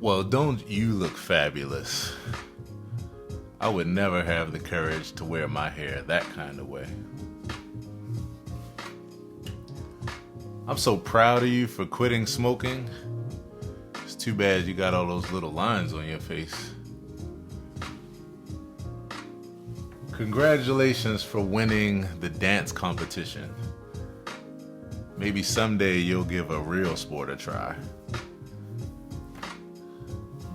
Well, don't you look fabulous? I would never have the courage to wear my hair that kind of way. I'm so proud of you for quitting smoking. It's too bad you got all those little lines on your face. Congratulations for winning the dance competition. Maybe someday you'll give a real sport a try.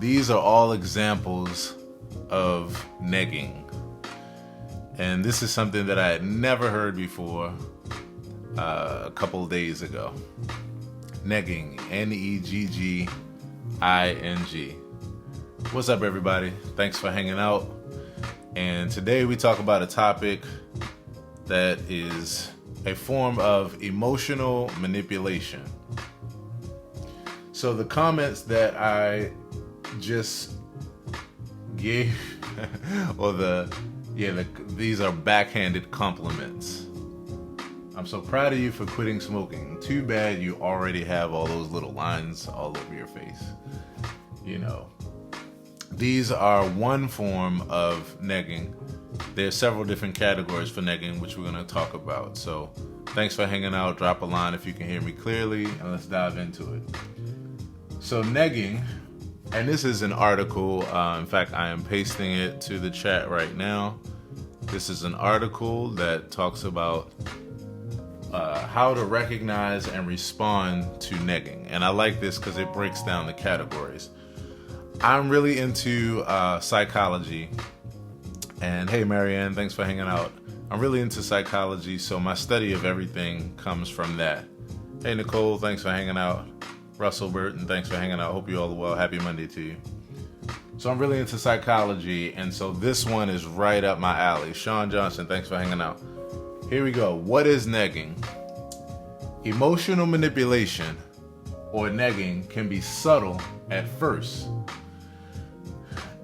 These are all examples of negging. And this is something that I had never heard before a couple of days ago. Negging, Negging. What's up, everybody? Thanks for hanging out. And today we talk about a topic that is a form of emotional manipulation. So the comments that I just gave, these are backhanded compliments. I'm so proud of you for quitting smoking. Too bad you already have all those little lines all over your face. You know, these are one form of negging. There's several different categories for negging, which we're going to talk about. So thanks for hanging out. Drop a line if you can hear me clearly, and let's dive into it. So negging, and this is an article. In fact, I am pasting it to the chat right now. This is an article that talks about how to recognize and respond to negging. And I like this because it breaks down the categories. I'm really into psychology. And hey, Marianne, thanks for hanging out. I'm really into psychology, so my study of everything comes from that. Hey, Nicole, thanks for hanging out. Russell Burton, thanks for hanging out. Hope you all are well. Happy Monday to you. So I'm really into psychology, and so this one is right up my alley. Sean Johnson, thanks for hanging out. Here we go. What is negging? Emotional manipulation, or negging, can be subtle at first.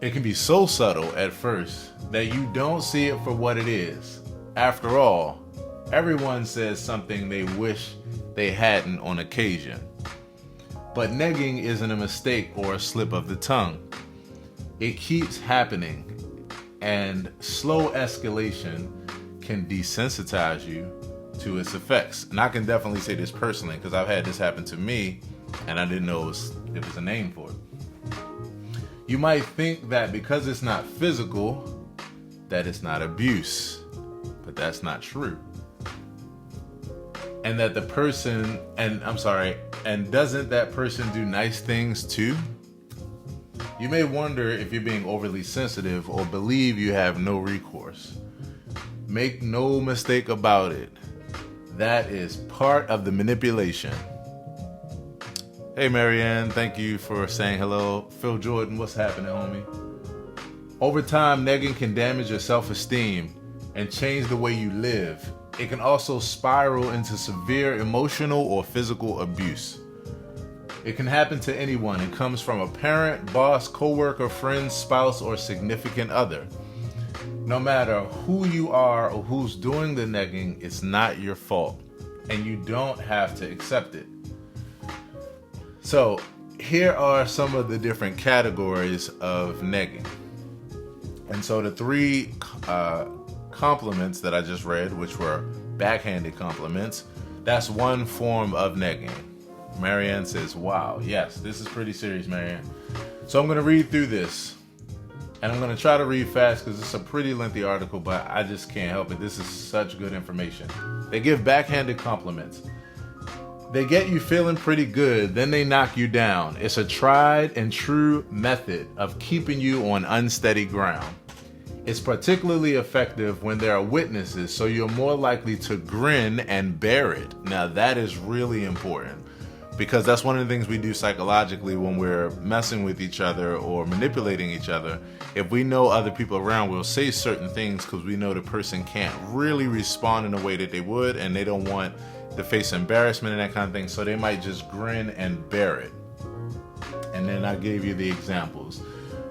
It can be so subtle at first that you don't see it for what it is. After all, everyone says something they wish they hadn't on occasion. But negging isn't a mistake or a slip of the tongue. It keeps happening, and slow escalation can desensitize you to its effects. And I can definitely say this personally because I've had this happen to me and I didn't know it was a name for it. You might think that because it's not physical, that it's not abuse, but that's not true. And that the person, and doesn't that person do nice things too? You may wonder if you're being overly sensitive or believe you have no recourse. Make no mistake about it. That is part of the manipulation. Hey, Marianne, thank you for saying hello. Phil Jordan, what's happening, homie? Over time, negging can damage your self-esteem and change the way you live. It can also spiral into severe emotional or physical abuse. It can happen to anyone. It comes from a parent, boss, coworker, friend, spouse, or significant other. No matter who you are or who's doing the negging, it's not your fault, and you don't have to accept it. So here are some of the different categories of negging. And so the three compliments that I just read, which were backhanded compliments, that's one form of negging. Marianne says, wow, yes, this is pretty serious, Marianne. So I'm going to read through this. And I'm going to try to read fast because it's a pretty lengthy article, but I just can't help it. This is such good information. They give backhanded compliments. They get you feeling pretty good, then they knock you down. It's a tried and true method of keeping you on unsteady ground. It's particularly effective when there are witnesses, so you're more likely to grin and bear it. Now that is really important, because that's one of the things we do psychologically when we're messing with each other or manipulating each other. If we know other people around, we'll say certain things because we know the person can't really respond in a way that they would, and they don't want to face embarrassment and that kind of thing, so they might just grin and bear it. And then I gave you the examples.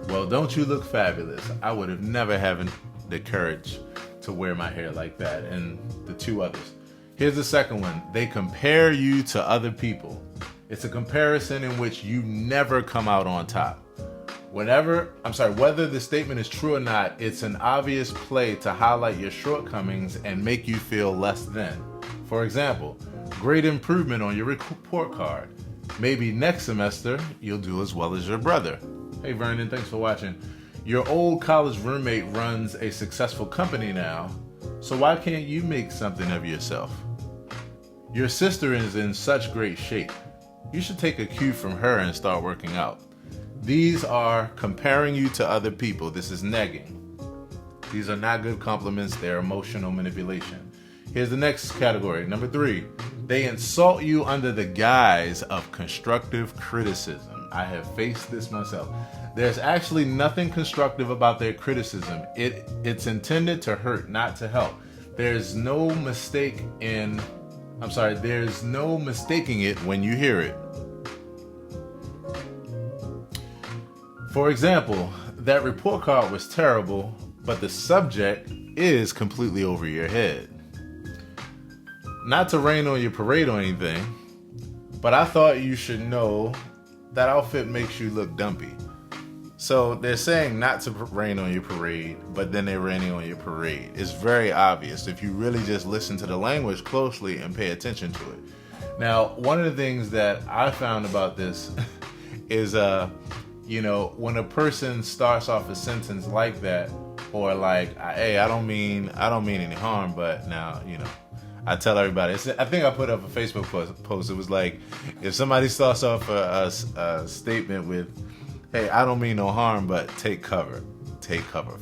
Well, don't you look fabulous? I would have never had the courage to wear my hair like that. And the two others. Here's the second one. They compare you to other people. It's a comparison in which you never come out on top. Whether the statement is true or not, it's an obvious play to highlight your shortcomings and make you feel less than. For example, great improvement on your report card. Maybe next semester, you'll do as well as your brother. Hey Vernon, thanks for watching. Your old college roommate runs a successful company now, so why can't you make something of yourself? Your sister is in such great shape. You should take a cue from her and start working out. These are comparing you to other people. This is negging. These are not good compliments. They're emotional manipulation. Here's the next category. Number 3, they insult you under the guise of constructive criticism. I have faced this myself. There's actually nothing constructive about their criticism. It's intended to hurt, not to help. There's no mistaking it when you hear it. For example, that report card was terrible, but the subject is completely over your head. Not to rain on your parade or anything, but I thought you should know that outfit makes you look dumpy. So they're saying not to rain on your parade, but then they're raining on your parade. It's very obvious if you really just listen to the language closely and pay attention to it. Now, one of the things that I found about this is, when a person starts off a sentence like that, or like, hey, I don't mean any harm, but now, I tell everybody. I think I put up a Facebook post. It was like, if somebody starts off a statement with, hey, I don't mean no harm, but take cover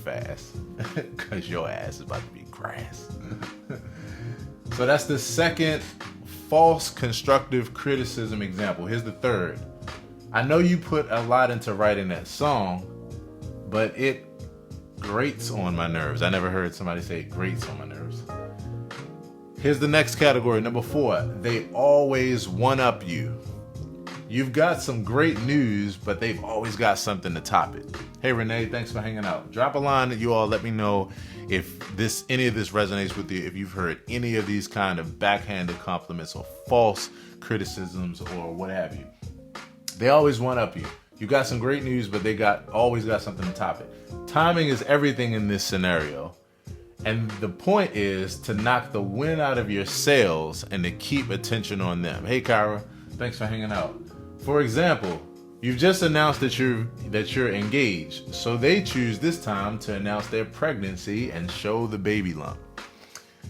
fast, because your ass is about to be grass. So that's the second false constructive criticism example. Here's the third. I know you put a lot into writing that song, but it grates on my nerves. I never heard somebody say it grates on my nerves. Here's the next category, number 4. They always one-up you. You've got some great news, but they've always got something to top it. Hey Renee, thanks for hanging out. Drop a line that you all let me know if any of this resonates with you, if you've heard any of these kind of backhanded compliments or false criticisms or what have you. They always one-up you. You got some great news, but they always got something to top it. Timing is everything in this scenario. And the point is to knock the wind out of your sails and to keep attention on them. Hey Kyra, thanks for hanging out. For example, you've just announced that you're engaged, so they choose this time to announce their pregnancy and show the baby lump.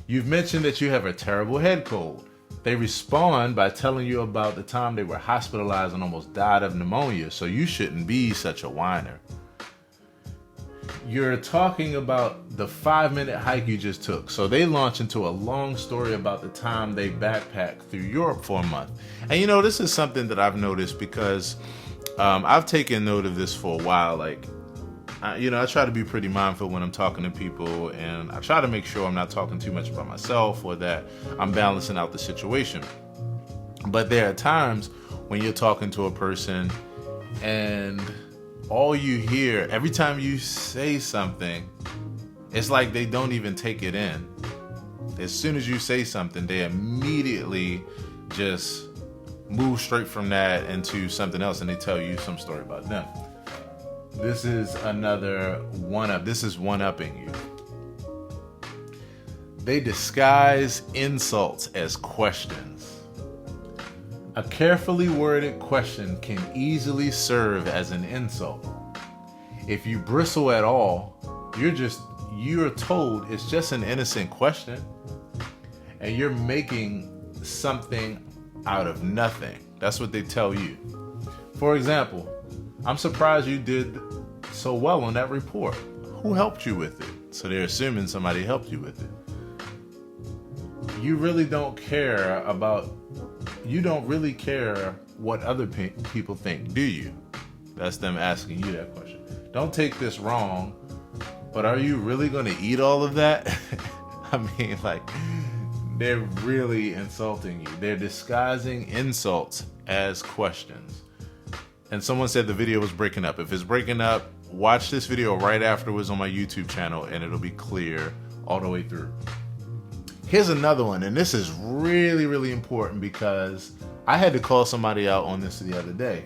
You've mentioned that you have a terrible head cold. They respond by telling you about the time they were hospitalized and almost died of pneumonia, so you shouldn't be such a whiner. You're talking about the 5-minute hike you just took, so they launch into a long story about the time they backpacked through Europe for a month. And this is something that I've noticed because I've taken note of this for a while. I try to be pretty mindful when I'm talking to people, and I try to make sure I'm not talking too much about myself or that I'm balancing out the situation. But there are times when you're talking to a person and all you hear, every time you say something, it's like they don't even take it in. As soon as you say something, they immediately just move straight from that into something else, and they tell you some story about them. This is another one-up. This is one-upping you. They disguise insults as questions. A carefully worded question can easily serve as an insult. If you bristle at all, you're told it's just an innocent question, and you're making something out of nothing. That's what they tell you. For example, I'm surprised you did so well on that report. Who helped you with it? So they're assuming somebody helped you with it. You really don't care what other people think, do you? That's them asking you that question. Don't take this wrong, but are you really going to eat all of that? I mean, they're really insulting you. They're disguising insults as questions. And someone said the video was breaking up. If it's breaking up, watch this video right afterwards on my YouTube channel and it'll be clear all the way through. Here's another one, and this is really, really important because I had to call somebody out on this the other day.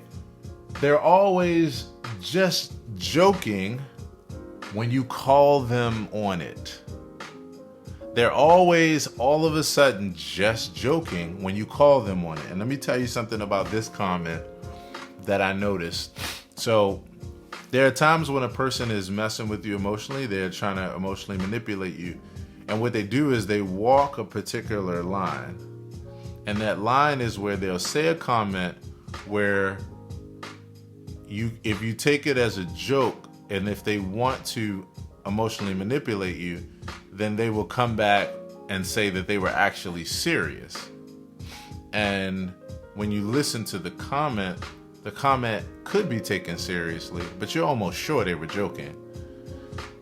They're always just joking when you call them on it. They're always all of a sudden just joking when you call them on it. And let me tell you something about this comment that I noticed. So there are times when a person is messing with you emotionally. They're trying to emotionally manipulate you. And what they do is they walk a particular line. And that line is where they'll say a comment where if you take it as a joke, and if they want to emotionally manipulate you, then they will come back and say that they were actually serious. And when you listen to the comment could be taken seriously, but you're almost sure they were joking.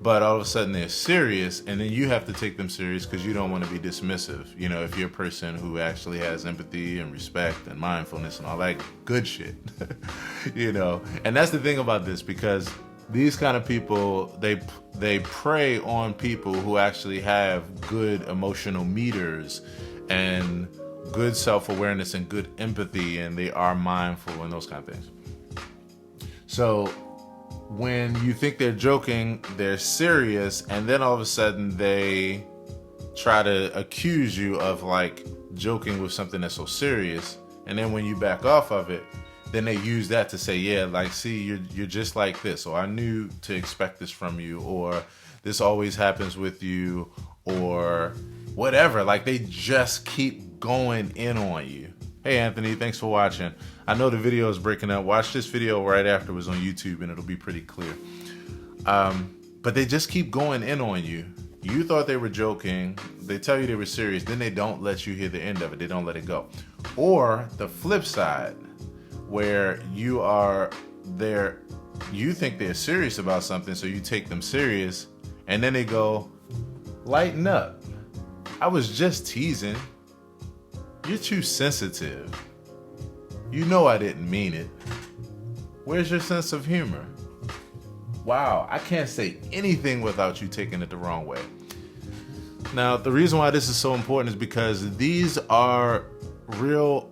But all of a sudden they're serious, and then you have to take them serious because you don't want to be dismissive. You know, if you're a person who actually has empathy and respect and mindfulness and all that good shit, you know. And that's the thing about this, because these kind of people, they prey on people who actually have good emotional meters and good self-awareness and good empathy, and they are mindful and those kind of things. So when you think they're joking, they're serious, and then all of a sudden they try to accuse you of like joking with something that's so serious, and then when you back off of it, then they use that to say, yeah, like, see, you're just like this, or I knew to expect this from you, or this always happens with you, or whatever. Like, they just keep going in on you. Hey, Anthony, thanks for watching. I know the video is breaking up. Watch this video right afterwards on YouTube, and it'll be pretty clear. But they just keep going in on you. You thought they were joking. They tell you they were serious. Then they don't let you hear the end of it. They don't let it go. Or the flip side, where you think they're serious about something, so you take them serious, and then they go, lighten up. I was just teasing. You're too sensitive. You know I didn't mean it. Where's your sense of humor? Wow, I can't say anything without you taking it the wrong way. Now, the reason why this is so important is because these are real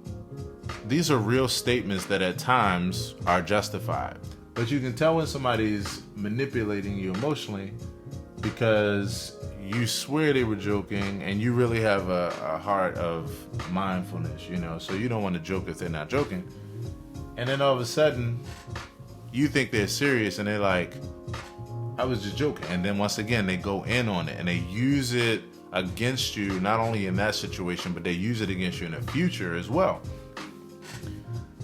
statements that at times are justified. But you can tell when somebody's manipulating you emotionally because you swear they were joking, and you really have a heart of mindfulness, you know, so you don't want to joke if they're not joking. And then all of a sudden, you think they're serious, and they're like, I was just joking. And then once again, they go in on it, and they use it against you, not only in that situation, but they use it against you in the future as well.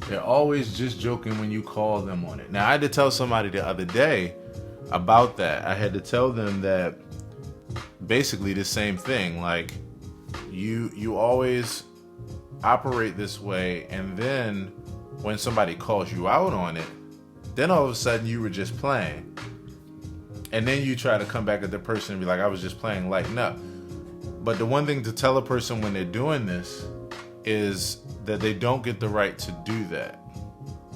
They're always just joking when you call them on it. Now, I had to tell somebody the other day about that. I had to tell them that basically the same thing. Like, you always operate this way, and then when somebody calls you out on it, then all of a sudden you were just playing. And then you try to come back at the person and be like, I was just playing, lighten up. But the one thing to tell a person when they're doing this is that they don't get the right to do that,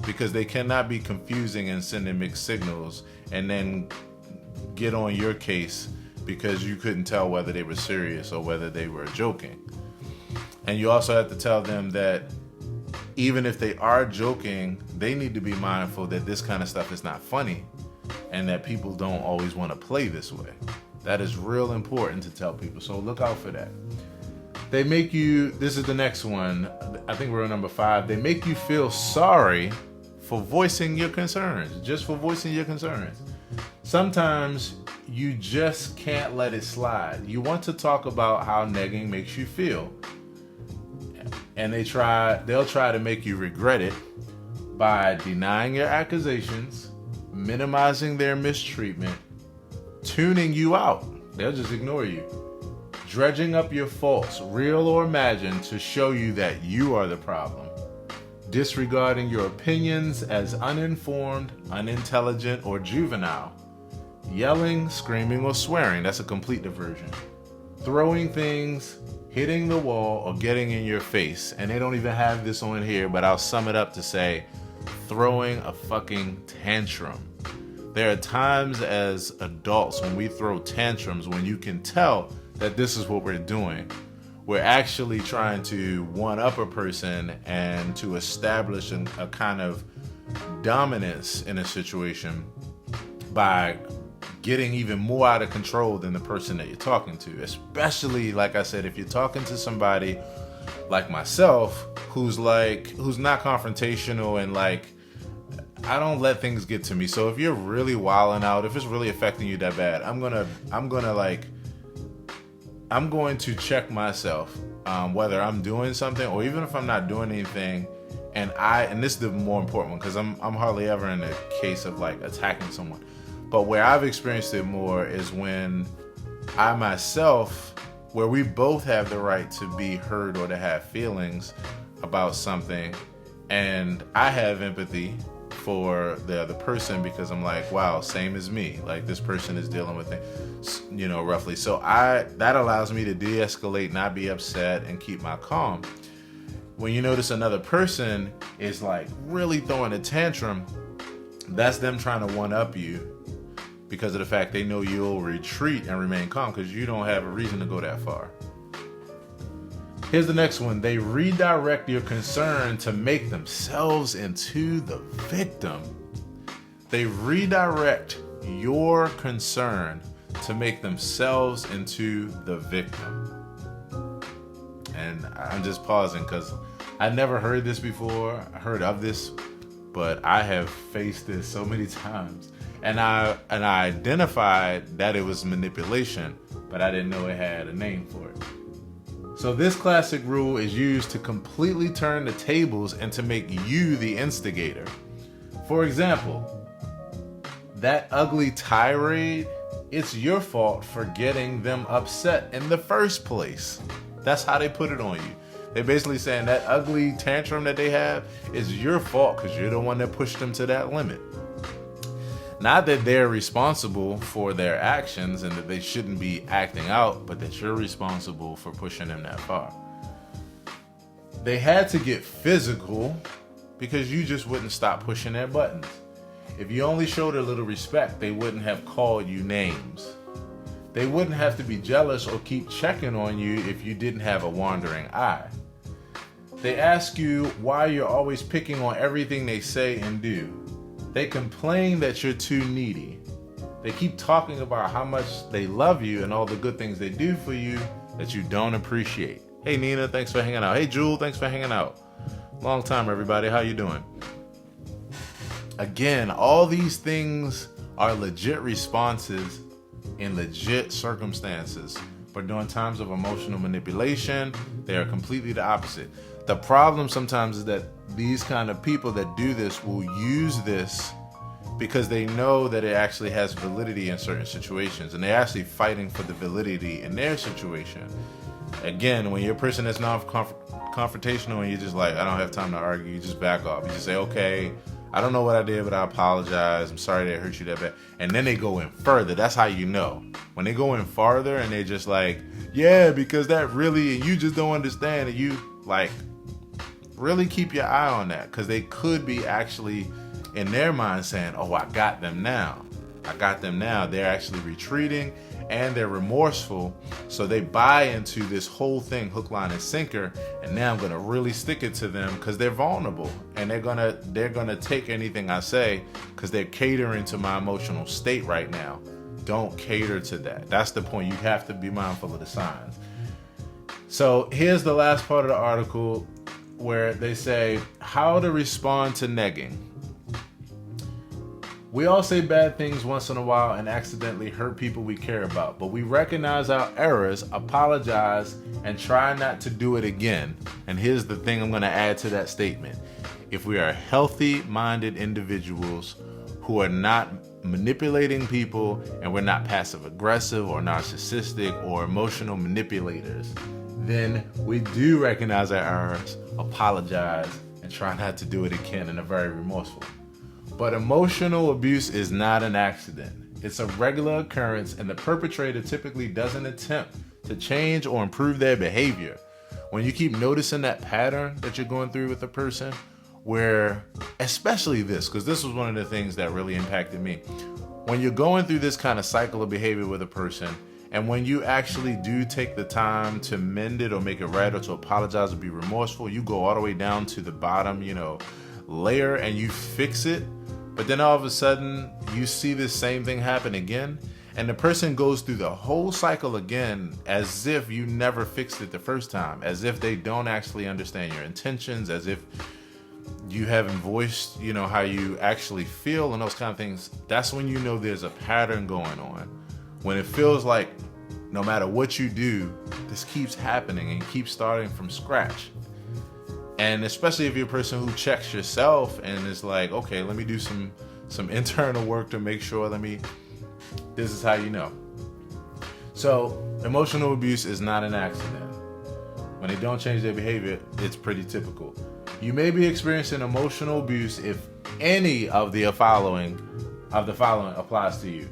because they cannot be confusing and sending mixed signals and then get on your case because you couldn't tell whether they were serious or whether they were joking. And you also have to tell them that even if they are joking, they need to be mindful that this kind of stuff is not funny, and that people don't always want to play this way. That is real important to tell people, so look out for that. They make you, this is the next one, I think we're on number 5. They make you feel sorry for voicing your concerns, just for voicing your concerns. Sometimes you just can't let it slide. You want to talk about how negging makes you feel, and they'll try to make you regret it by denying your accusations, minimizing their mistreatment, tuning you out. They'll just ignore you. Dredging up your faults, real or imagined, to show you that you are the problem. Disregarding your opinions as uninformed, unintelligent, or juvenile. Yelling, screaming, or swearing. That's a complete diversion. Throwing things, hitting the wall, or getting in your face. And they don't even have this on here, but I'll sum it up to say, throwing a fucking tantrum. There are times as adults when we throw tantrums when you can tell that this is what we're doing. we're actually trying to one up a person and to establish a kind of dominance in a situation by getting even more out of control than the person that you're talking to. Especially, like I said, if you're talking to somebody like myself who's not confrontational and like, I don't let things get to me. So if you're really wilding out, if it's really affecting you that bad, I'm going to check myself, whether I'm doing something or even if I'm not doing anything. And this is the more important one, because I'm hardly ever in a case of like attacking someone. But where I've experienced it more is when I myself, where we both have the right to be heard or to have feelings about something, and I have empathy for the other person because I'm like, wow, same as me. Like, this person is dealing with things, roughly. So that allows me to de-escalate, not be upset, and keep my calm. When you notice another person is like really throwing a tantrum, that's them trying to one up you because of the fact they know you'll retreat and remain calm because you don't have a reason to go that far. Here's the next one. They redirect your concern to make themselves into the victim. They redirect your concern to make themselves into the victim. And I'm just pausing because I never heard this before. I heard of this, but I have faced this so many times. And I identified that it was manipulation, but I didn't know it had a name for it. So this classic rule is used to completely turn the tables and to make you the instigator. For example, that ugly tirade, it's your fault for getting them upset in the first place. That's how they put it on you. They're basically saying that ugly tantrum that they have is your fault because you're the one that pushed them to that limit. Not that they're responsible for their actions and that they shouldn't be acting out, but that you're responsible for pushing them that far. They had to get physical because you just wouldn't stop pushing their buttons. If you only showed a little respect, they wouldn't have called you names. They wouldn't have to be jealous or keep checking on you if you didn't have a wandering eye. They ask you why you're always picking on everything they say and do. They complain that you're too needy. They keep talking about how much they love you and all the good things they do for you that you don't appreciate. Hey Nina, thanks for hanging out. Hey Jewel, thanks for hanging out. Long time everybody, how you doing? Again, all these things are legit responses in legit circumstances. But during times of emotional manipulation, they are completely the opposite. The problem sometimes is that these kind of people that do this will use this because they know that it actually has validity in certain situations, and they're actually fighting for the validity in their situation. Again, when you're a person that's non-confrontational and you're just like, I don't have time to argue, you just back off. You just say, okay, I don't know what I did, but I apologize. I'm sorry that it hurt you that bad. And then they go in further. That's how you know. When they go in farther and they're just like, yeah, because that really, and you just don't understand, and you like, really keep your eye on that, because they could be actually in their mind saying, oh, I got them now. I got them now. They're actually retreating and they're remorseful. So they buy into this whole thing, hook, line, and sinker. And now I'm going to really stick it to them because they're vulnerable, and they're going to take anything I say because they're catering to my emotional state right now. Don't cater to that. That's the point. You have to be mindful of the signs. So here's the last part of the article, where they say how to respond to negging. We all say bad things once in a while and accidentally hurt people we care about, but we recognize our errors, apologize, and try not to do it again. And here's the thing I'm going to add to that statement. If we are healthy-minded individuals who are not manipulating people, and we're not passive-aggressive or narcissistic or emotional manipulators, then we do recognize our errors, apologize, and try not to do it again, and are very remorseful. But emotional abuse is not an accident. It's a regular occurrence, and the perpetrator typically doesn't attempt to change or improve their behavior. When you keep noticing that pattern that you're going through with a person, where, especially this, because this was one of the things that really impacted me. When you're going through this kind of cycle of behavior with a person, And when you actually do take the time to mend it or make it right or to apologize or be remorseful, you go all the way down to the bottom, layer, and you fix it. But then all of a sudden you see this same thing happen again. And the person goes through the whole cycle again as if you never fixed it the first time, as if they don't actually understand your intentions, as if you haven't voiced, how you actually feel and those kind of things. That's when you know there's a pattern going on. When it feels like no matter what you do, this keeps happening and keeps starting from scratch. And especially if you're a person who checks yourself and is like, okay, let me do some internal work to make sure, this is how you know. So emotional abuse is not an accident. When they don't change their behavior, it's pretty typical. You may be experiencing emotional abuse if any of the following applies to you.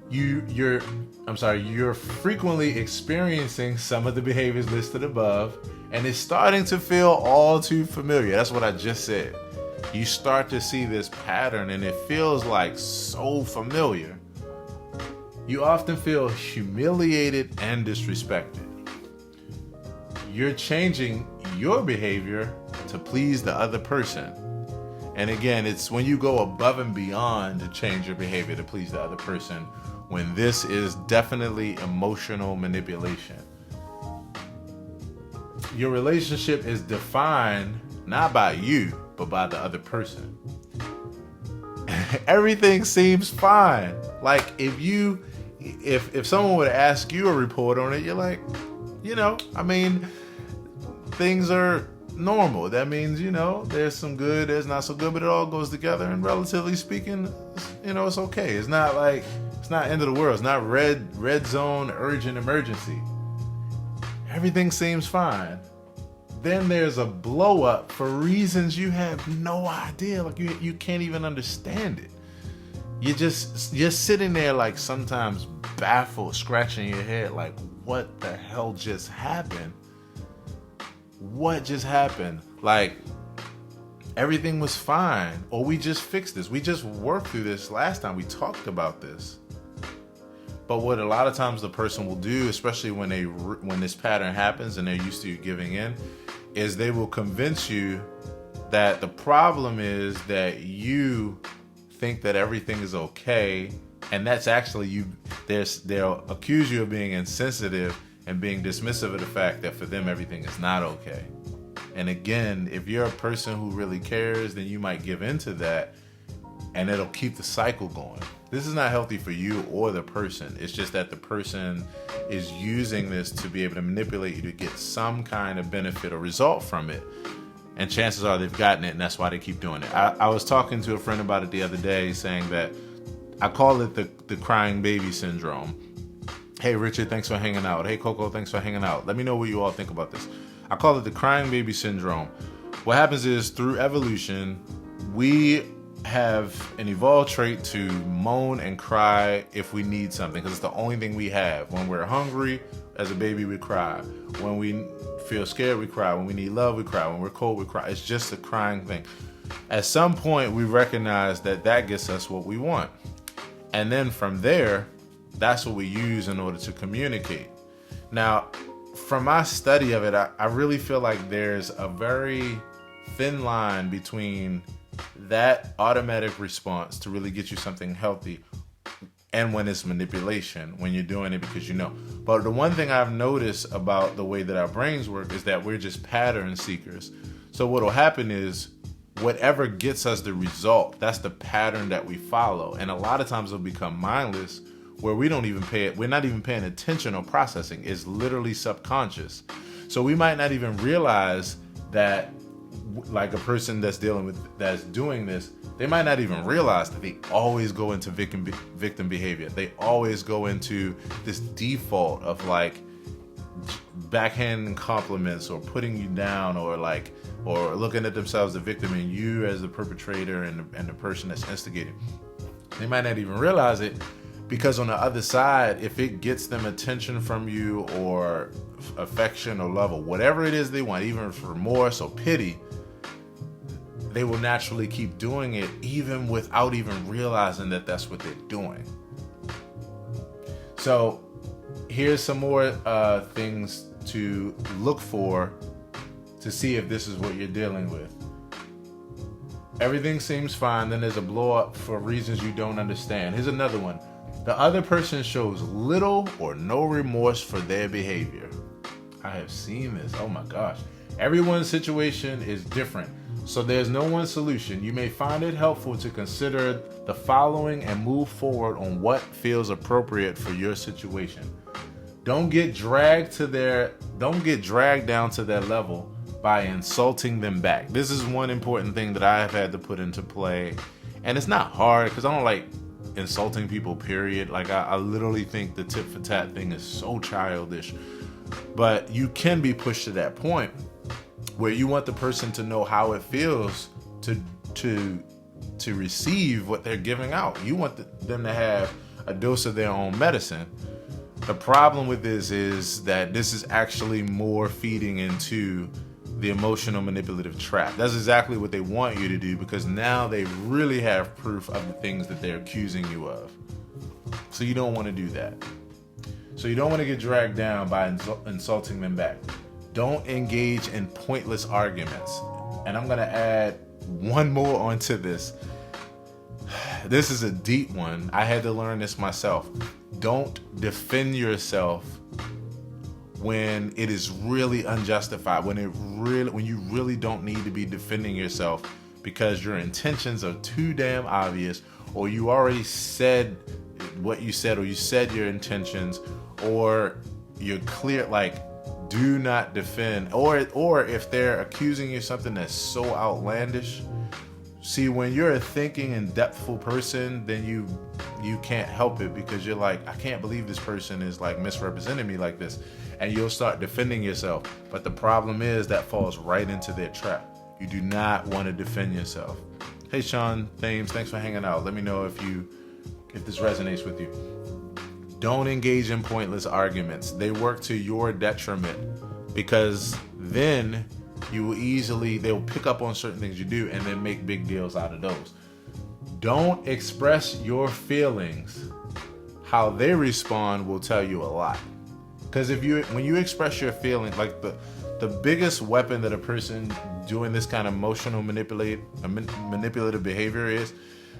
You're frequently experiencing some of the behaviors listed above, and it's starting to feel all too familiar. That's what I just said. You start to see this pattern and it feels like so familiar. You often feel humiliated and disrespected. You're changing your behavior to please the other person. And again, it's when you go above and beyond to change your behavior to please the other person, when this is definitely emotional manipulation. Your relationship is defined not by you, but by the other person. Everything seems fine. Like if someone would ask you a report on it, you're like, things are normal. That means, there's some good, there's not so good, but it all goes together. And relatively speaking, it's okay. It's not like, it's not end of the world. It's not red zone, urgent emergency. Everything seems fine. Then there's a blow up for reasons you have no idea. Like you can't even understand it. You're sitting there like sometimes baffled, scratching your head like, what the hell just happened? What just happened? Like everything was fine, or we just fixed this. We just worked through this last time. We talked about this. But what a lot of times the person will do, especially when this pattern happens and they're used to you giving in, is they will convince you that the problem is that you think that everything is okay, and that's actually you. They'll accuse you of being insensitive and being dismissive of the fact that for them everything is not okay. And again, if you're a person who really cares, then you might give into that, and it'll keep the cycle going. This is not healthy for you or the person. It's just that the person is using this to be able to manipulate you to get some kind of benefit or result from it. And chances are they've gotten it, and that's why they keep doing it. I was talking to a friend about it the other day, saying that I call it the crying baby syndrome. Hey, Richard, thanks for hanging out. Hey, Coco, thanks for hanging out. Let me know what you all think about this. I call it the crying baby syndrome. What happens is, through evolution, we have an evolved trait to moan and cry if we need something, because it's the only thing we have. When we're hungry, as a baby, we cry. When we feel scared, we cry. When we need love, we cry. When we're cold, we cry. It's just a crying thing. At some point, we recognize that gets us what we want. And then from there, that's what we use in order to communicate. Now, from my study of it, I really feel like there's a very thin line between that automatic response to really get you something healthy and when it's manipulation, when you're doing it because you know. But the one thing I've noticed about the way that our brains work is that we're just pattern seekers. So what will happen is whatever gets us the result, that's the pattern that we follow. And a lot of times it'll become mindless, where we're not even paying attention or processing. It's literally subconscious. So we might not even realize that, like a person that's doing this, they might not even realize that they always go into victim behavior. They always go into this default of like backhanding compliments or putting you down, or looking at themselves as the victim and you as the perpetrator and the person that's instigating. They might not even realize it, because on the other side, if it gets them attention from you or affection or love or whatever it is they want, even remorse or pity, they will naturally keep doing it even without even realizing that that's what they're doing. So here's some more things to look for to see if this is what you're dealing with. Everything seems fine, then there's a blow up for reasons you don't understand. Here's another one. The other person shows little or no remorse for their behavior. I have seen this. Oh my gosh. Everyone's situation is different, so there's no one solution. You may find it helpful to consider the following and move forward on what feels appropriate for your situation. Don't get dragged down to their level by insulting them back. This is one important thing that I have had to put into play, and it's not hard because I don't like insulting people, period. Like I literally think the tit for tat thing is so childish, but you can be pushed to that point where you want the person to know how it feels to receive what they're giving out. You want them to have a dose of their own medicine. The problem with this is that this is actually more feeding into the emotional manipulative trap. That's exactly what they want you to do, because now they really have proof of the things that they're accusing you of. So you don't want to do that. So you don't want to get dragged down by insulting them back. Don't engage in pointless arguments. And I'm going to add one more onto this. This is a deep one. I had to learn this myself. Don't defend yourself when it is really unjustified, when you really don't need to be defending yourself because your intentions are too damn obvious, or you already said what you said, or you said your intentions, or you're clear. Like, do not defend. Or if they're accusing you of something that's so outlandish. See, when you're a thinking and depthful person, then you can't help it, because you're like, I can't believe this person is like misrepresenting me like this. And you'll start defending yourself. But the problem is that falls right into their trap. You do not want to defend yourself. Hey, Sean Thames, thanks for hanging out. Let me know if this resonates with you. Don't engage in pointless arguments. They work to your detriment, because then they'll pick up on certain things you do and then make big deals out of those. Don't express your feelings. How they respond will tell you a lot. Because when you express your feelings, like the biggest weapon that a person doing this kind of emotional manipulative behavior is,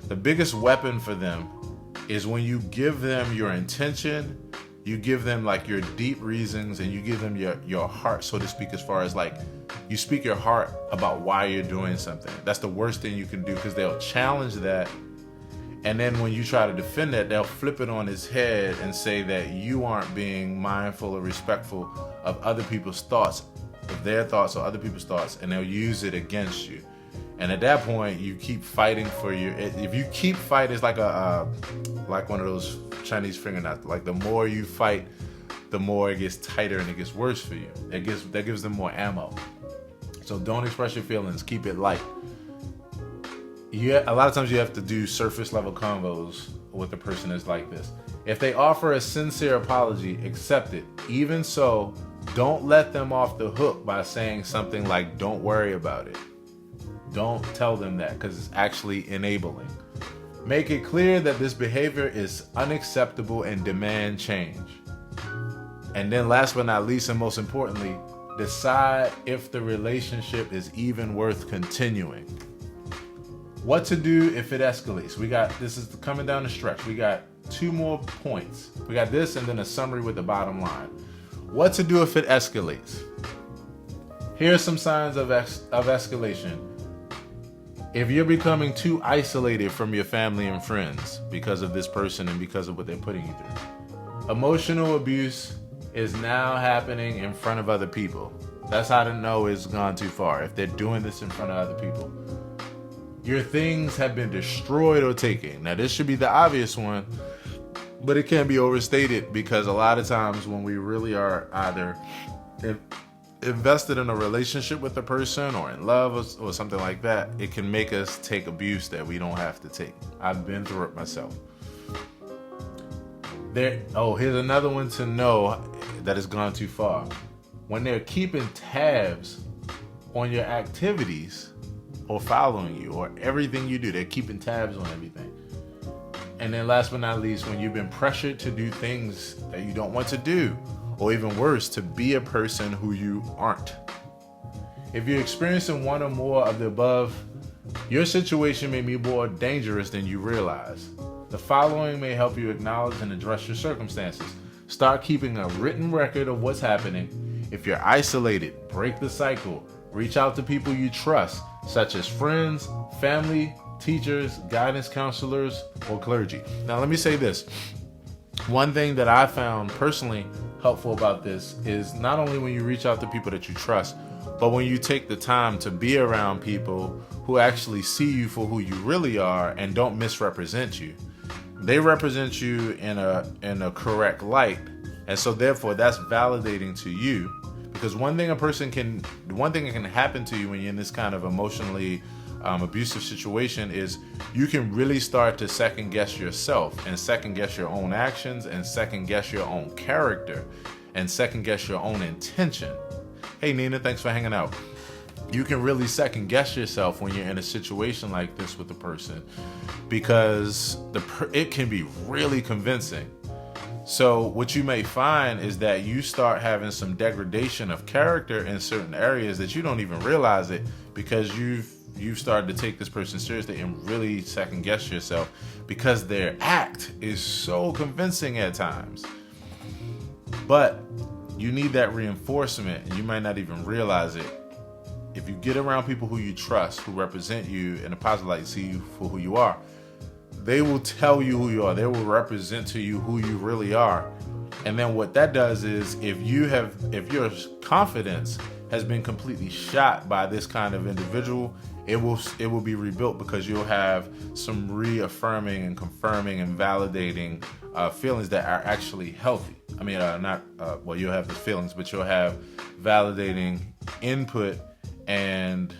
the biggest weapon for them is when you give them your intention, you give them like your deep reasons, and you give them your heart, so to speak, as far as like you speak your heart about why you're doing something. That's the worst thing you can do, because they'll challenge that. And then when you try to defend that, they'll flip it on its head and say that you aren't being mindful or respectful of other people's thoughts, of their thoughts or other people's thoughts, and they'll use it against you. And at that point, you keep fighting for if you keep fighting, it's like like one of those Chinese finger knots. Like the more you fight, the more it gets tighter and it gets worse for you. That gives them more ammo. So don't express your feelings. Keep it light. A lot of times you have to do surface level convos with a person that's like this. If they offer a sincere apology, accept it. Even so, don't let them off the hook by saying something like, don't worry about it. Don't tell them that, because it's actually enabling. Make it clear that this behavior is unacceptable and demand change. And then last but not least, and most importantly, decide if the relationship is even worth continuing. What to do if it escalates. This is coming down the stretch. We got 2 more points. We got this and then a summary with the bottom line. What to do if it escalates. Here are some signs of escalation. If you're becoming too isolated from your family and friends because of this person and because of what they're putting you through. Emotional abuse is now happening in front of other people. That's how to know it's gone too far, if they're doing this in front of other people. Your things have been destroyed or taken. Now, this should be the obvious one, but it can be overstated, because a lot of times when we really are either invested in a relationship with a person or in love or something like that, it can make us take abuse that we don't have to take. I've been through it myself. Here's another one to know that has gone too far. When they're keeping tabs on your activities or following you or everything you do, they're keeping tabs on everything. And then last but not least, when you've been pressured to do things that you don't want to do, or even worse, to be a person who you aren't. If you're experiencing one or more of the above, your situation may be more dangerous than you realize. The following may help you acknowledge and address your circumstances. Start keeping a written record of what's happening. If you're isolated, break the cycle. Reach out to people you trust, such as friends, family, teachers, guidance counselors, or clergy. Now, let me say this. One thing that I found personally helpful about this is not only when you reach out to people that you trust, but when you take the time to be around people who actually see you for who you really are and don't misrepresent you. They represent you in a correct light, and so therefore that's validating to you. Because one thing that can happen to you when you're in this kind of emotionally abusive situation is you can really start to second guess yourself and second guess your own actions and second guess your own character and second guess your own intention. Hey Nina, thanks for hanging out. You can really second guess yourself when you're in a situation like this with a person because it can be really convincing. So what you may find is that you start having some degradation of character in certain areas that you don't even realize it because you've started to take this person seriously and really second guess yourself because their act is so convincing at times. But you need that reinforcement and you might not even realize it. If you get around people who you trust, who represent you in a positive light, see you for who you are, they will tell you who you are. They will represent to you who you really are. And then what that does is if your confidence has been completely shot by this kind of individual, it will be rebuilt because you'll have some reaffirming and confirming and validating feelings that are actually healthy. I mean, you'll have the feelings, but you'll have validating input and,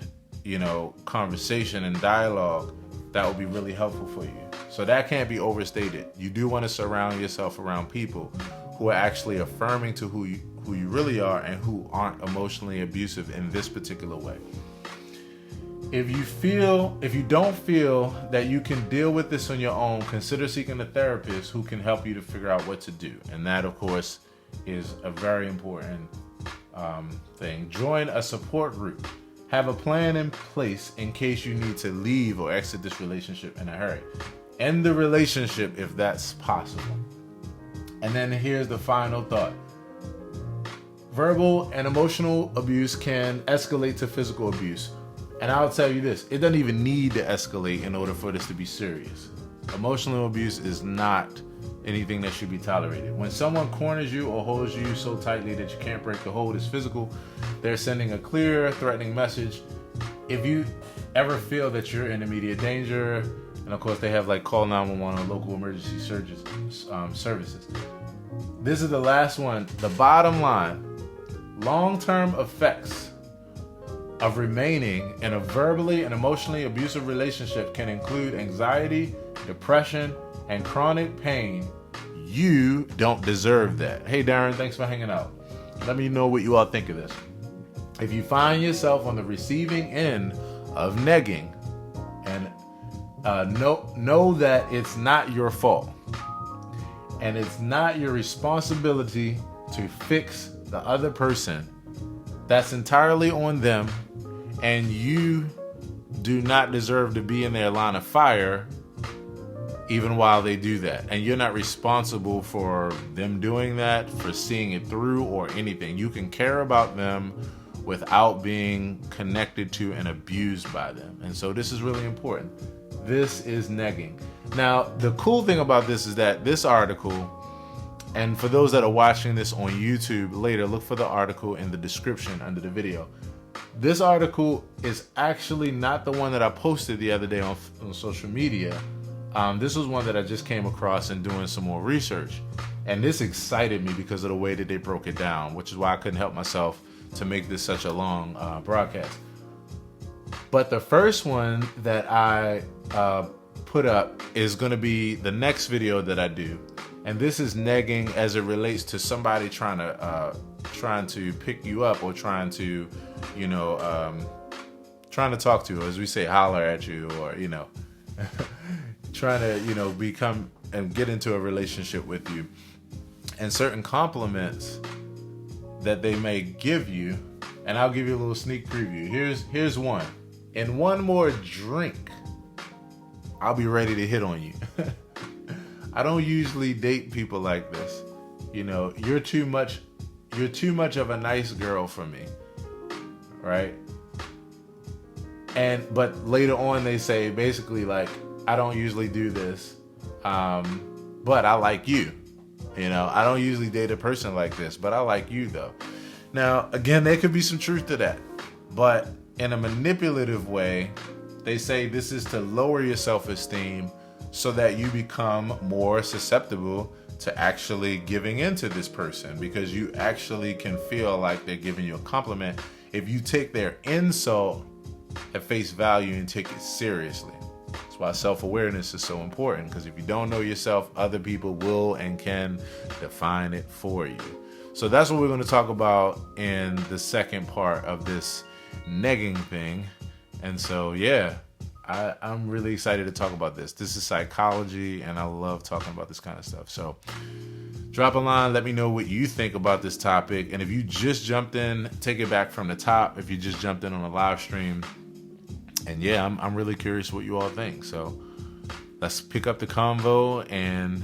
conversation and dialogue that will be really helpful for you. So that can't be overstated. You do want to surround yourself around people who are actually affirming to who you really are and who aren't emotionally abusive in this particular way. If you don't feel that you can deal with this on your own, consider seeking a therapist who can help you to figure out what to do. And that, of course, is a very important thing. Join a support group. Have a plan in place in case you need to leave or exit this relationship in a hurry. End the relationship if that's possible. And then here's the final thought. Verbal and emotional abuse can escalate to physical abuse. And I'll tell you this, it doesn't even need to escalate in order for this to be serious. Emotional abuse is not anything that should be tolerated. When someone corners you or holds you so tightly that you can't break the hold, it's physical. They're sending a clear, threatening message. If you ever feel that you're in immediate danger, and of course they have call 911 or local emergency services. This is the last one. The bottom line, long-term effects of remaining in a verbally and emotionally abusive relationship can include anxiety, depression, and chronic pain. You don't deserve that. Hey Darren, thanks for hanging out. Let me know what you all think of this. If you find yourself on the receiving end of negging, and know that it's not your fault, and it's not your responsibility to fix the other person. That's entirely on them, and you do not deserve to be in their line of fire even while they do that. And you're not responsible for them doing that, for seeing it through, or anything. You can care about them without being connected to and abused by them. And so this is really important. This is negging. Now, the cool thing about this is that this article, and for those that are watching this on YouTube later, look for the article in the description under the video. This article is actually not the one that I posted the other day on social media. This was one that I just came across in doing some more research. And this excited me because of the way that they broke it down, which is why I couldn't help myself to make this such a long broadcast. But the first one that I put up is going to be the next video that I do. And this is negging as it relates to somebody trying to pick you up, or trying to talk to you, as we say, holler at you, or trying to become and get into a relationship with you. And certain compliments that they may give you, and I'll give you a little sneak preview. Here's one. In one more drink, I'll be ready to hit on you. I don't usually date people like this. You know, you're too much of a nice girl for me. Right? But later on they say basically like, I don't usually do this, but I like you. You know, I don't usually date a person like this, but I like you though. Now, again, there could be some truth to that, but in a manipulative way, they say this is to lower your self-esteem so that you become more susceptible to actually giving into this person, because you actually can feel like they're giving you a compliment if you take their insult at face value and take it seriously. That's why self-awareness is so important, because if you don't know yourself, other people will and can define it for you. So that's what we're going to talk about in the second part of this negging thing. And so, yeah, I'm really excited to talk about this. This is psychology, and I love talking about this kind of stuff. So drop a line. Let me know what you think about this topic. And if you just jumped in, take it back from the top. If you just jumped in on a live stream. And yeah, I'm really curious what you all think. So let's pick up the convo and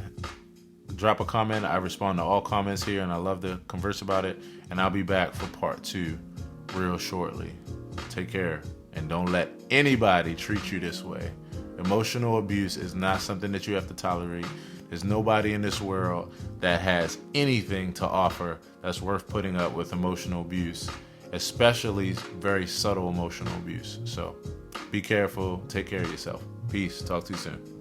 drop a comment. I respond to all comments here, and I love to converse about it. And I'll be back for part 2 real shortly. Take care, and don't let anybody treat you this way. Emotional abuse is not something that you have to tolerate. There's nobody in this world that has anything to offer that's worth putting up with emotional abuse, especially very subtle emotional abuse. So be careful. Take care of yourself. Peace. Talk to you soon.